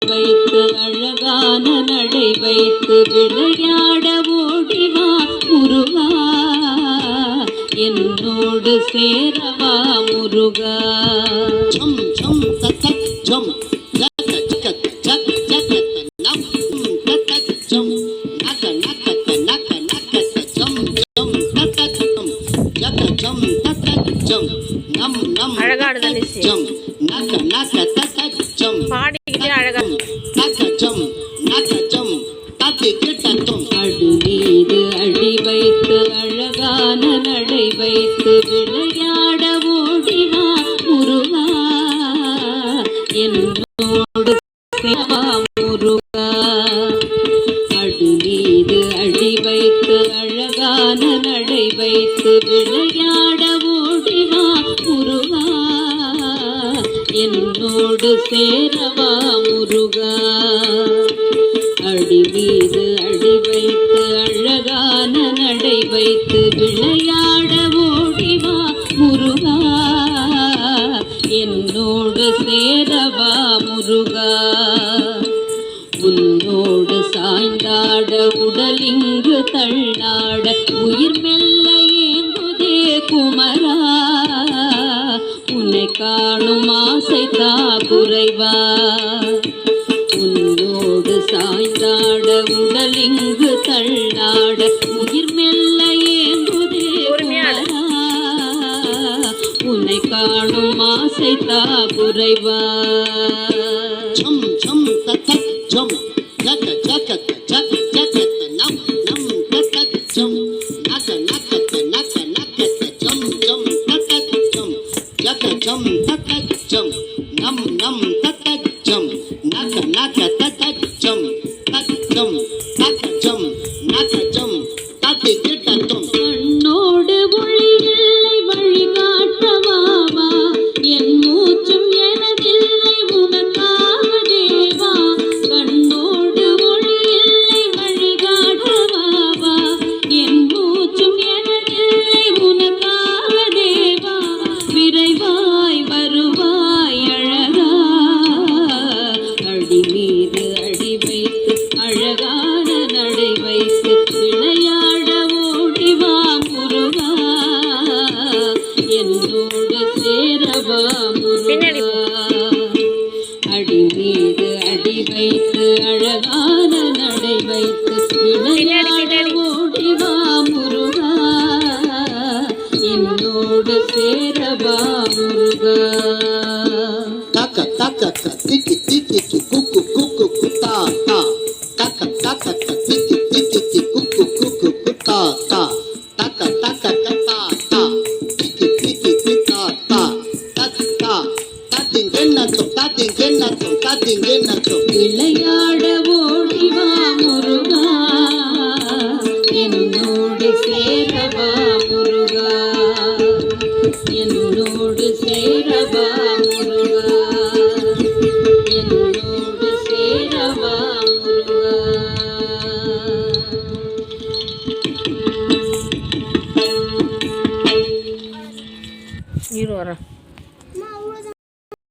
வைத்து அழகான நடை வைத்து விளையாட ஓடிவா முருகா, என்னோடு சேரவா முருகா. ஜம் ஜம் தத்த ஜம் ஜக ஜக ஜக ஜக நம் தத்த ஜம் நக நக நக நக ஜம் ஜம் தத்த ஜம் ஜக ஜம் தத்த ஜம் நம் நம் அழகாடுதல் ஜம் நக நக தத்த ஜம் பாடிக்கிட்டே அழகா நக ஜம் நக ஜம் தத்தி கிட்டத்தும். அடி மீது அடி வைத்து அழகான நடை வைத்து விளையாட ஓடிவா முருகா, என்னோடு சேவா முருகா. அடி மீது அடி வைத்து அழகான நடை வைத்து விளையாட ஓடிவா முருகா, என்னோடு சேரவா முருகா. அடி மீது அடி வைத்து அழகான நடை வைத்து விளையாட ஓடிவா முருகா, என்னோடு சேரவா முருகா. உன்னோடு சாய்ந்தாட உடலிங்கு தள்ளாட உயிர் மெல்ல ஏங்குதே குமரா, உன்னை காணும் ஆசை தா குறைவா. உன்னோடு சாய்ந்தாட உடலிங்கு தள்ளாட உயிர் மெல்ல ஏங்குதே குமரா, உன்னை காணும் ஆசை தா குறைவா. ஜம் ஜம் தத்த ஜம் ஜக ஜக ஜக ஜக நம் நம் தத்த ஜம் நக நக நக நக ஜம் ஜம் தத்த ஜம் ஜக ஜம் தத்த ஜம் நம் நம் தத்த ஜம் நக நக தத்த ஜம் தத் ஜம் தத்த ஜம் நக ஜம் தத்தி கிட்டத்தும். கண்ணோடு ஒளி இல்லை வழிகாட்டவாவா, என் மூச்சும் எனதில்லை உனக்காக தேவா. கண்ணோடு ஒளி இல்லை வழிகாட்டவாவா, என் மூச்சும் எனதில்லை உனக்காக தேவா. விரைவாய் வருவாய் அழகா, அடி மீது அடி வைத்து அழகான நடை வைத்து விளையாட ஓடிவா முருகா, என்னோடு சேரவா முருகா. அடி மீது அடி வைத்து அழகான நடை வைத்து விளையாட ஓடிவா முருகா, என்னோடு சேரவா முருகா. தக்க தக்க திக்கி திக்கி குக்கு குக்கு குத்தா தா தக்க தக்க திக்கி திக்கி குக்கு குக்கு குத்தா தா தக்க தக்க தா தா திக்கி திக்கி குத்தா தா தத்தா தத்திங்கென்னத்தும் தத்திங்கென்னத்தும் தத்திங்கென்னத்தும். விளையாட ஓடிவா முருகா, என்னோடு சேரவா முருகா, என்னோடு சேரவா